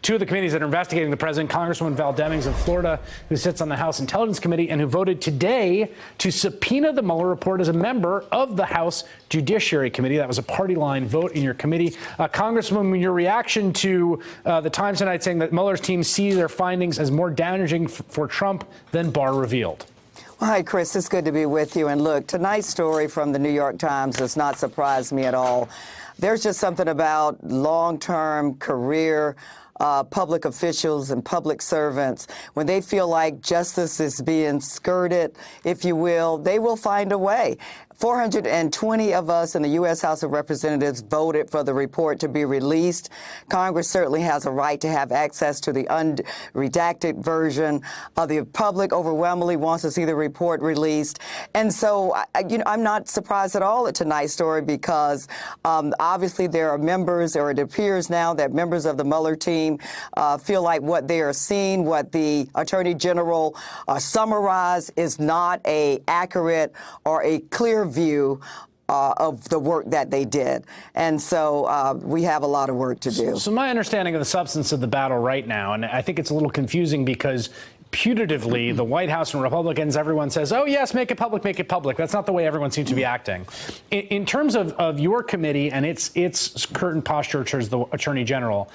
two of the committees that are investigating the president, Congresswoman Val Demings of Florida, who sits on the House Intelligence Committee and who voted today to subpoena the Mueller report as a member of the House Judiciary Committee. That was a party line vote in your committee. Congresswoman, your reaction to the Times tonight saying that Mueller's team see their findings as more damaging for Trump than Barr revealed. Well, hi, Chris. It's good to be with you. And look, tonight's story from the New York Times does not surprise me at all. There's just something about long-term career public officials and public servants. When they feel like justice is being skirted, if you will, they will find a way. 420 of us in the U.S. House of Representatives voted for the report to be released. Congress certainly has a right to have access to the unredacted version. The public overwhelmingly wants to see the report released. And so, I'm not surprised at all at tonight's story because obviously there are members, or it appears now that members of the Mueller team feel like what they are seeing, what the Attorney General summarized is not a accurate or a clear view of the work that they did. And so we have a lot of work to do. So my understanding of the substance of the battle right now, and I think it's a little confusing because putatively, the White House and Republicans, everyone says, oh, yes, make it public, make it public. That's not the way everyone seems to be acting. In terms of your committee and its current posture towards the Attorney General,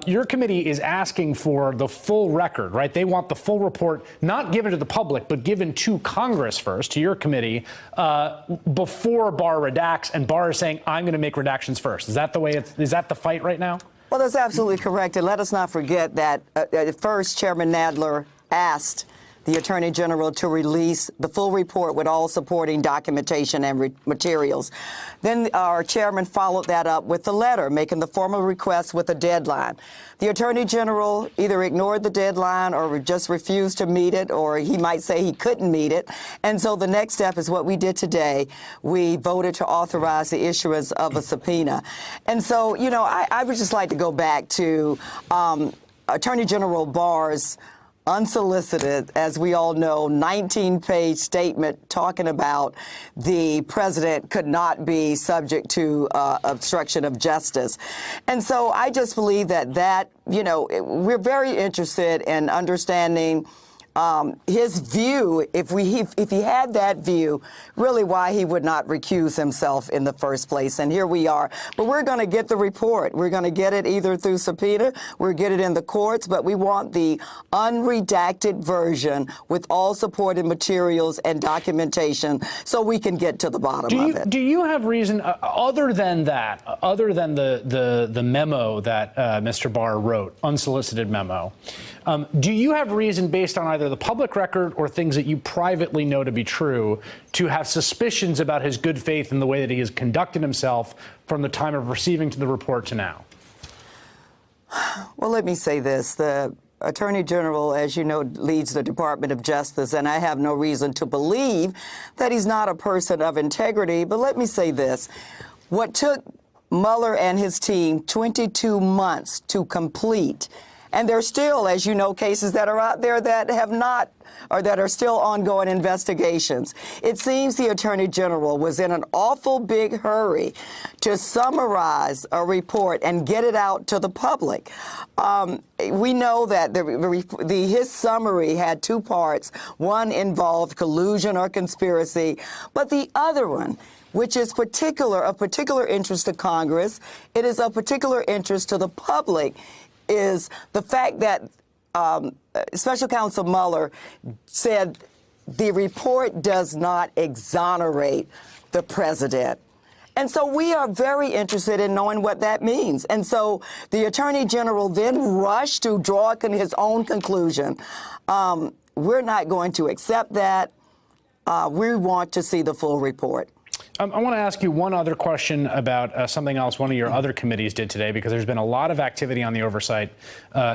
your committee is asking for the full record, right? They want the full report, not given to the public, but given to Congress first, to your committee, before Barr redacts, and Barr is saying, I'm going to make redactions first. Is that the way is that the fight right now? Well, that's absolutely correct. And let us not forget that at first, Chairman Nadler asked the Attorney General to release the full report with all supporting documentation and materials. Then our chairman followed that up with the letter, making the formal request with a deadline. The Attorney General either ignored the deadline or just refused to meet it, or he might say he couldn't meet it. And so the next step is what we did today. We voted to authorize the issuance of a subpoena. And so, I would just like to go back to Attorney General Barr's unsolicited, as we all know, 19-page statement talking about the president could not be subject to obstruction of justice. And so I just believe that, we're very interested in understanding his view, if he had that view, really why he would not recuse himself in the first place. And here we are. But we're going to get the report. We're going to get it either through subpoena, we'll get it in the courts, but we want the unredacted version with all supported materials and documentation so we can get to the bottom of it. Do you have reason, other than that, other than the memo that Mr. Barr wrote, unsolicited memo, do you have reason based on either the public record or things that you privately know to be true to have suspicions about his good faith in the way that he has conducted himself from the time of receiving the report to now? Well, let me say this. The Attorney General, as you know, leads the Department of Justice, and I have no reason to believe that he's not a person of integrity. But let me say this. What took Mueller and his team 22 months to complete, and there's still, as you know, cases that are out there that have not, or that are still ongoing investigations. It seems the Attorney General was in an awful big hurry to summarize a report and get it out to the public. We know that his summary had two parts. One involved collusion or conspiracy, but the other one, which is of particular interest to Congress, it is of particular interest to the public, is the fact that Special Counsel Mueller said the report does not exonerate the president. And so we are very interested in knowing what that means. And so the Attorney General then rushed to draw his own conclusion. We're not going to accept that. We want to see the full report. I want to ask you one other question about something else one of your other committees did today, because there's been a lot of activity on the oversight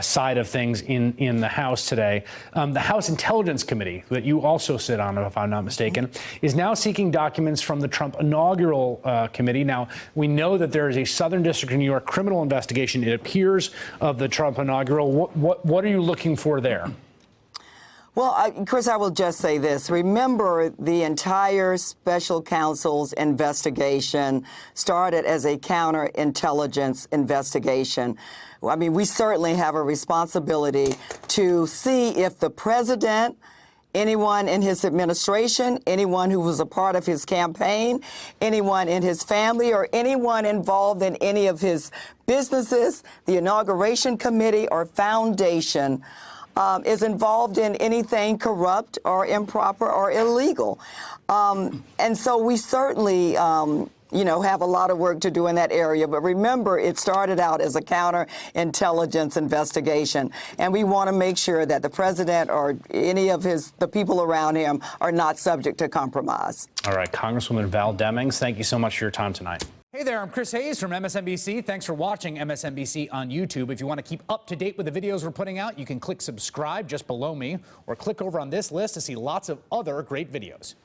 side of things in the House today. The House Intelligence Committee, that you also sit on, if I'm not mistaken, is now seeking documents from the Trump inaugural committee. Now, we know that there is a Southern District of New York criminal investigation, it appears, of the Trump inaugural. What are you looking for there? Well, Chris, I will just say this. Remember, the entire special counsel's investigation started as a counterintelligence investigation. I mean, we certainly have a responsibility to see if the president, anyone in his administration, anyone who was a part of his campaign, anyone in his family, or anyone involved in any of his businesses, the inauguration committee or foundation, is involved in anything corrupt or improper or illegal. And so we certainly, have a lot of work to do in that area. But remember, it started out as a counterintelligence investigation. And we want to make sure that the president or any of the people around him are not subject to compromise. All right, Congresswoman Val Demings, thank you so much for your time tonight. Hey there, I'm Chris Hayes from MSNBC. Thanks for watching MSNBC on YouTube. If you want to keep up to date with the videos we're putting out, you can click subscribe just below me or click over on this list to see lots of other great videos.